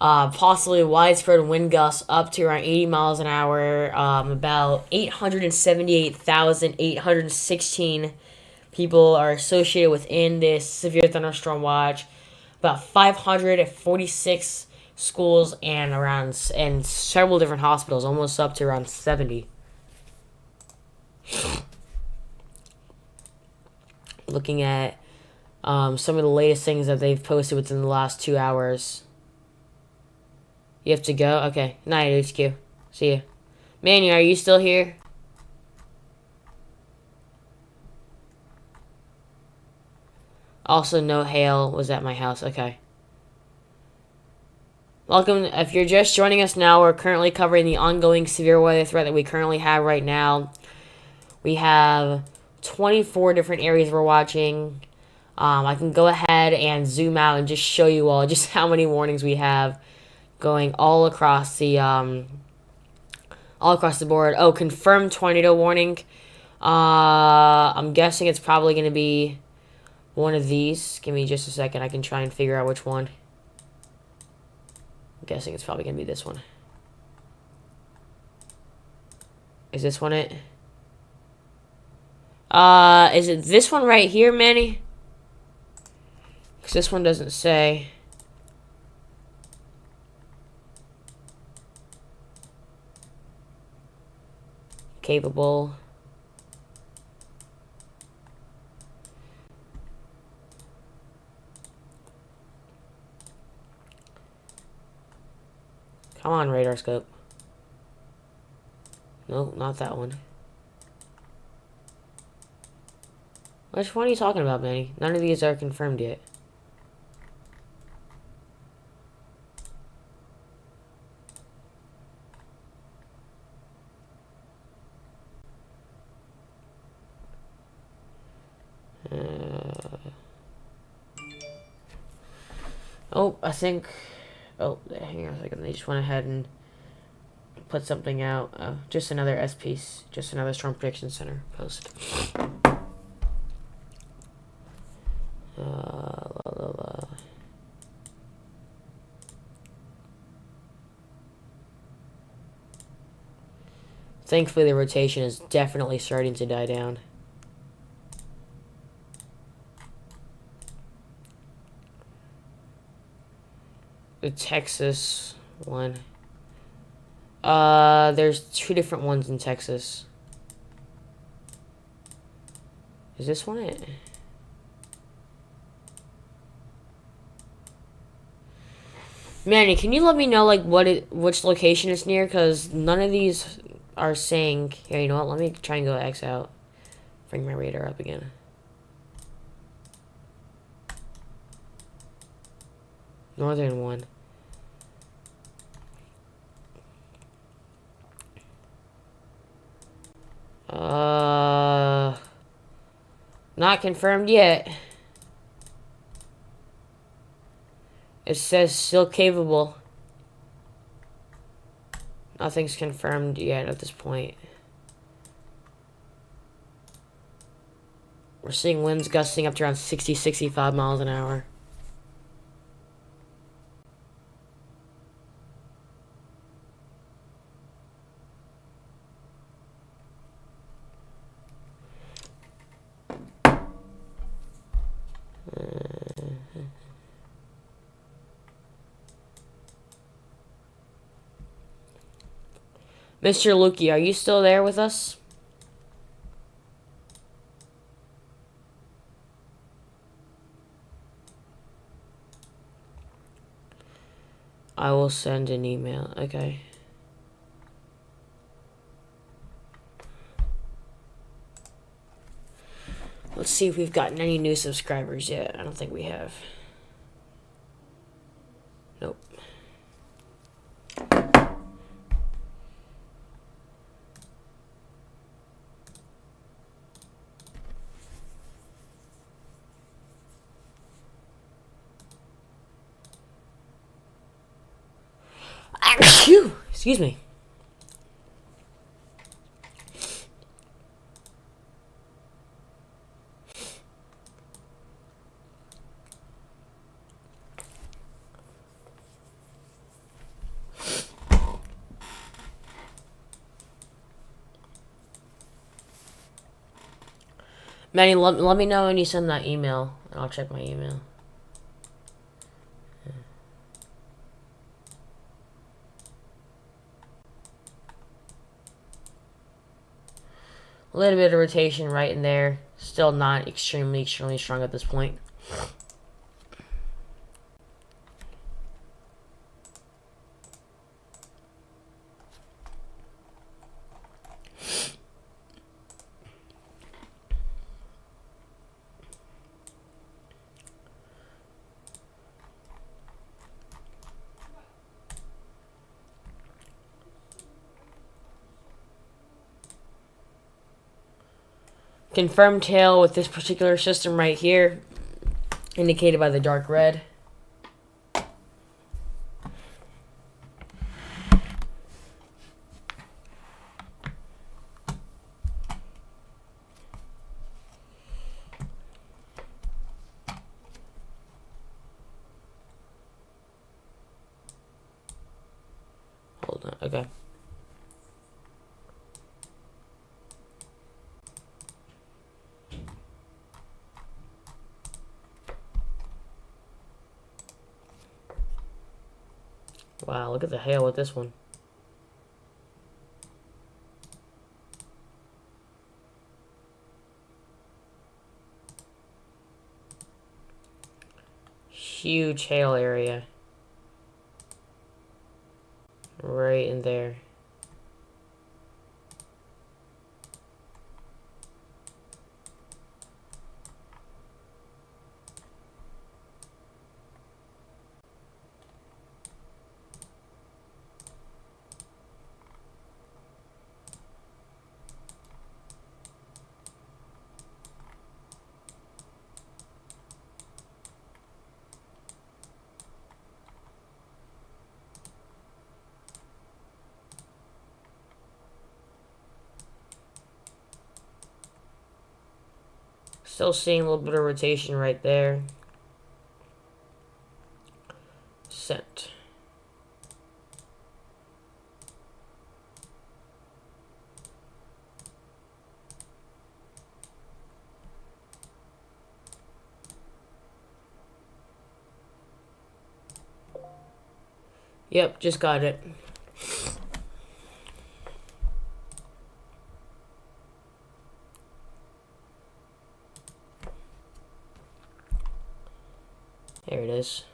Possibly widespread wind gusts up to around 80 miles an hour. About 878,816 people are associated within this severe thunderstorm watch. About 546 schools and several different hospitals, almost up to around 70. Looking at some of the latest things that they've posted within the last 2 hours. You have to go? Okay. Night, HQ. See ya. Manny, are you still here? Also, no hail was at my house. Okay. Welcome. If you're just joining us now, we're currently covering the ongoing severe weather threat that we currently have right now. We have 24 different areas we're watching. I can go ahead and zoom out and just show you all just how many warnings we have going all across the board. Oh, confirmed tornado warning. I'm guessing it's probably going to be one of these. Give me just a second. I can try and figure out which one. I'm guessing it's probably going to be this one. Is this one it? Is it this one right here, Manny? Because this one doesn't say. Capable. Come on, radar scope. No, not that one. Which one are you talking about, Manny? None of these are confirmed yet. Oh, I think... Oh, hang on a second. They just went ahead and put something out. Just another piece. Just another Storm Prediction Center post. La, la, la. Thankfully, the rotation is definitely starting to die down. The Texas one. There's two different ones in Texas. Is this one it? Manny, can you let me know, like, which location it's near? Because none of these are saying... Here, you know what? Let me try and go X out. Bring my radar up again. Northern one. Not confirmed yet. It says still caveable. Nothing's confirmed yet at this point. We're seeing winds gusting up to around 60, 65 miles an hour. Mr. Lukey, are you still there with us? I will send an email. Okay. Let's see if we've gotten any new subscribers yet. I don't think we have. Nope. Excuse me. Manny, let me know when you send that email, and I'll check my email. A little bit of rotation right in there. Still not extremely strong at this point. Confirmed tail with this particular system right here, indicated by the dark red. Hold on, okay. Wow, look at the hail with this one. Huge hail area. Right in there. Still seeing a little bit of rotation right there. Sent. Yep, just got it. There it is.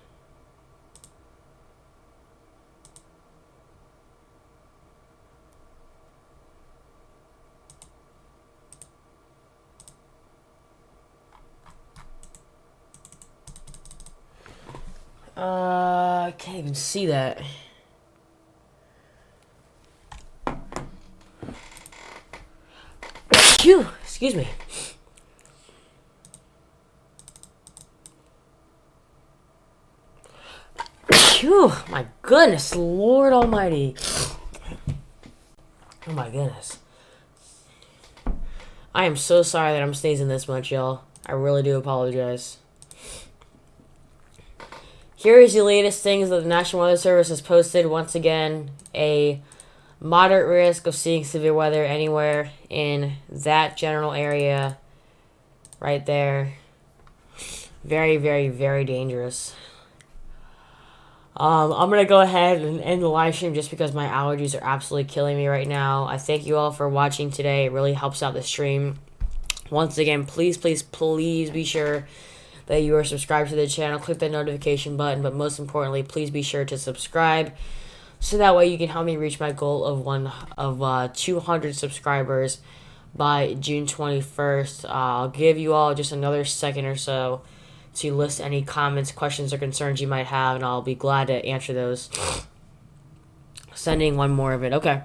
I can't even see that. Phew, excuse me. Phew, my goodness, Lord Almighty. Oh my goodness. I am so sorry that I'm sneezing this much, y'all. I really do apologize. Here is the latest things that the National Weather Service has posted. Once again, a moderate risk of seeing severe weather anywhere in that general area right there. Very, very, very dangerous. I'm going to go ahead and end the live stream just because my allergies are absolutely killing me right now. I thank you all for watching today. It really helps out the stream. Once again, please, please, please be sure that you are subscribed to the channel. Click that notification button, but most importantly, please be sure to subscribe so that way you can help me reach my goal of 200 subscribers by June 21st. I'll give you all just another second or so to list any comments, questions, or concerns you might have, and I'll be glad to answer those. Sending one more of it. Okay.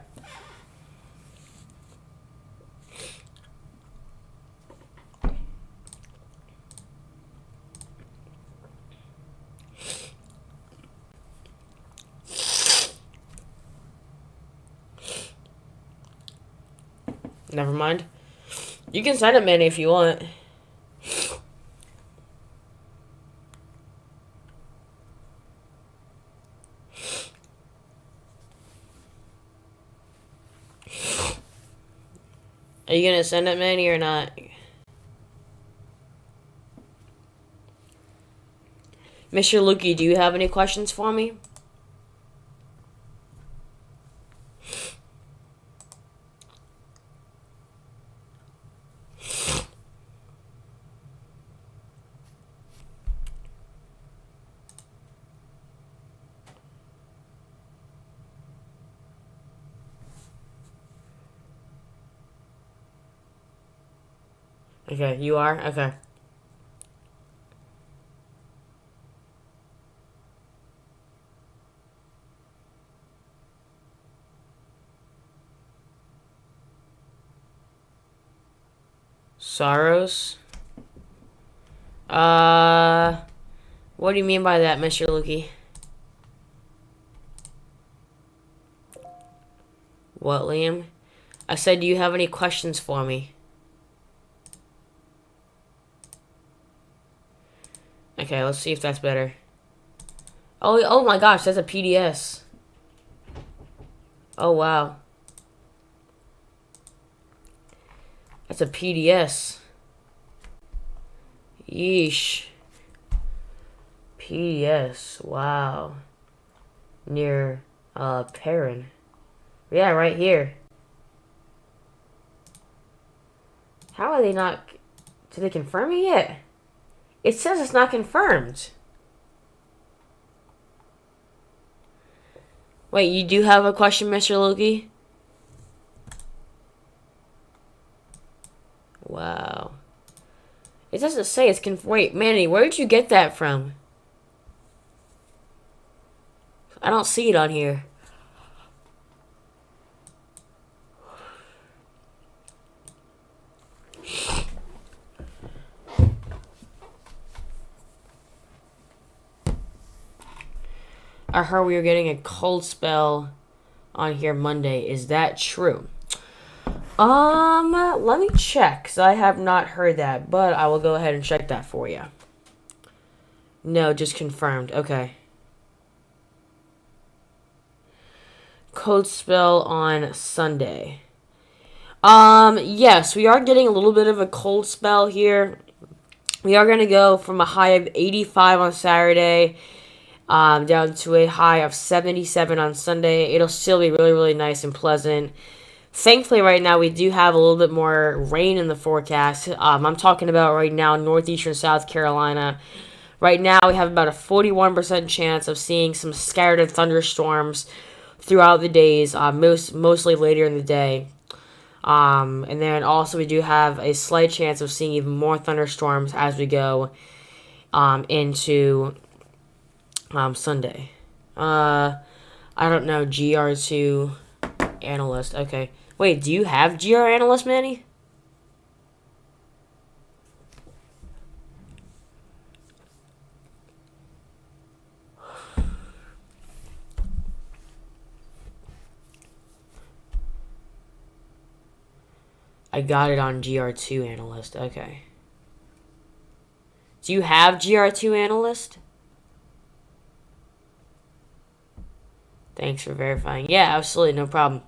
Never mind. You can send it, Manny, if you want. Are you gonna send it, Manny, or not? Mr. Lukey, do you have any questions for me? Okay, you are? Okay. Sorrows? What do you mean by that, Mr. Lukey? What, Liam? I said, do you have any questions for me? Okay, let's see if that's better. Oh my gosh, that's a PDS. Oh, wow. That's a PDS. Yeesh. PDS. Wow. Near, Perrin. Yeah, right here. How are they not... Did they confirm it yet? It says it's not confirmed. Wait, you do have a question, Mr. Loki? Wow. It doesn't say it's wait, Manny, where did you get that from? I don't see it on here. I heard we were getting a cold spell on here Monday. Is that true? Let me check, because I have not heard that, but I will go ahead and check that for you. No, just confirmed. Okay. Cold spell on Sunday. Yes, we are getting a little bit of a cold spell here. We are going to go from a high of 85 on Saturday, down to a high of 77 on Sunday. It'll still be really, really nice and pleasant. Thankfully, right now, we do have a little bit more rain in the forecast. I'm talking about right now northeastern South Carolina. Right now, we have about a 41% chance of seeing some scattered thunderstorms throughout the days, mostly later in the day. And then also we do have a slight chance of seeing even more thunderstorms as we go into Sunday. I don't know, GR2 analyst. Okay. Wait, do you have GR analyst, Manny? I got it on GR2 analyst. Okay. Do you have GR2 analyst? Thanks for verifying. Yeah, absolutely, no problem.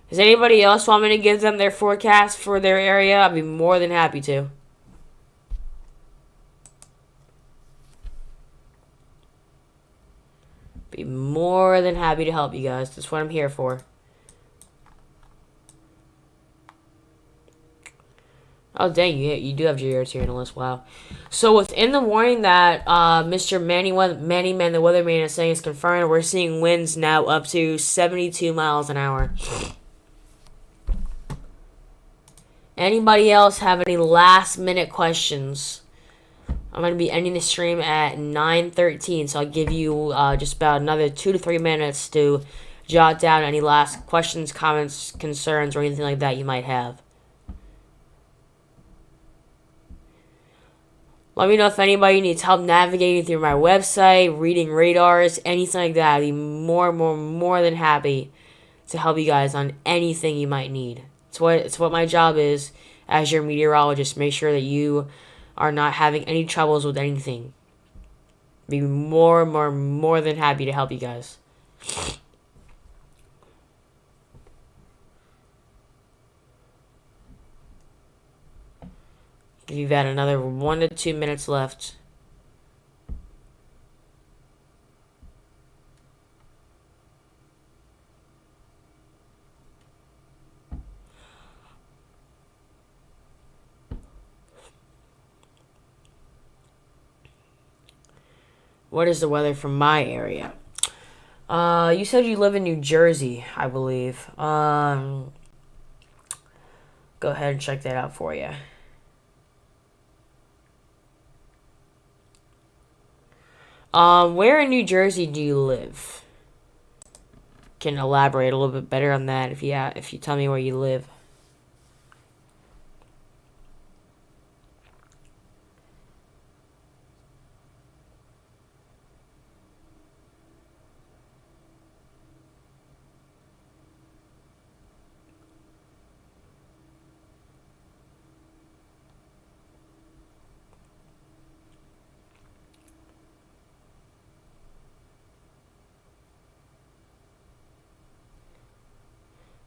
Does anybody else want me to give them their forecast for their area? I'd be more than happy to. Be more than happy to help you guys. That's what I'm here for. Oh, dang, you do have GR2 analyst. Wow. So within the warning that Mr. Manny Man, the weatherman, is saying is confirmed, we're seeing winds now up to 72 miles an hour. Anybody else have any last minute questions? I'm going to be ending the stream at 9:13, so I'll give you just about another 2 to 3 minutes to jot down any last questions, comments, concerns, or anything like that you might have. Let me know if anybody needs help navigating through my website, reading radars, anything like that. I'd be more than happy to help you guys on anything you might need. It's what my job is as your meteorologist. Make sure that you are not having any troubles with anything. Be more than happy to help you guys. You've got another 1 to 2 minutes left. What is the weather from my area? You said you live in New Jersey, I believe. Go ahead and check that out for you. Where in New Jersey do you live? Can elaborate a little bit better on that if you tell me where you live.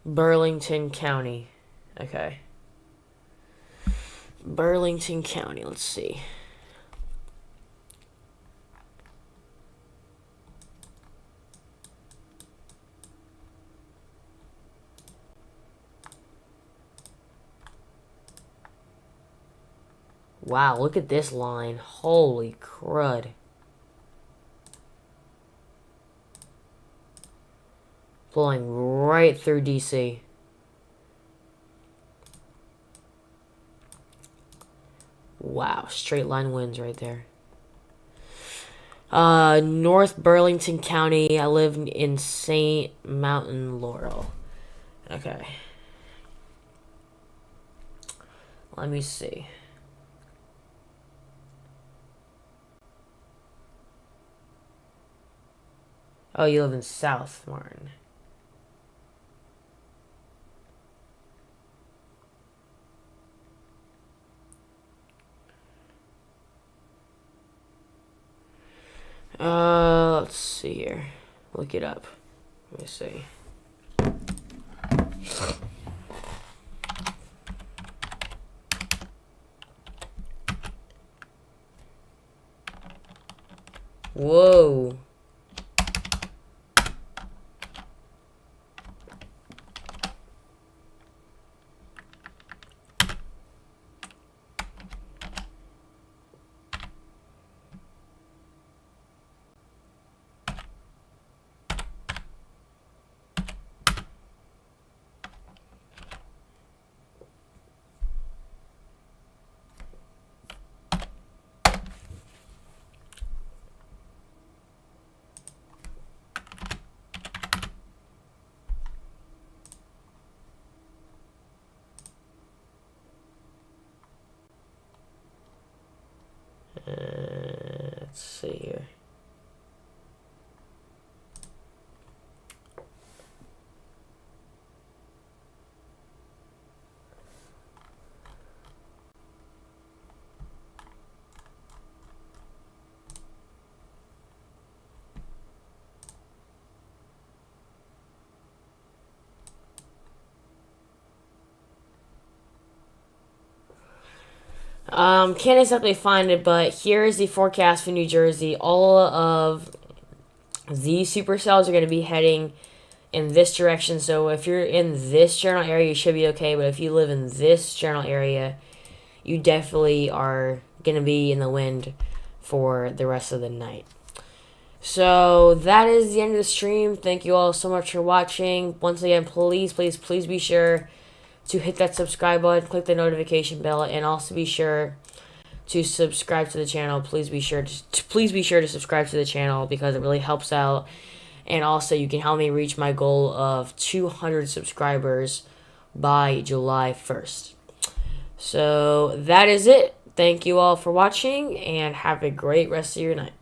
Burlington County. Okay. Burlington County, let's see. Wow, look at this line. Holy crud. Blowing right through DC. Wow, straight line winds right there. North Burlington County. I live in St. Mountain Laurel. Okay. Let me see. Oh, you live in South Martin. Let's see here. Look it up. Let me see. Whoa. Let's see here. Can't exactly find it, but here is the forecast for New Jersey. All of these supercells are going to be heading in this direction. So if you're in this general area, you should be okay. But if you live in this general area, you definitely are going to be in the wind for the rest of the night. So that is the end of the stream. Thank you all so much for watching. Once again, please be sure to hit that subscribe button, click the notification bell, and also be sure to subscribe to the channel. Please be sure to subscribe to the channel because it really helps out. And also, you can help me reach my goal of 200 subscribers by July 1st. So that is it. Thank you all for watching, and have a great rest of your night.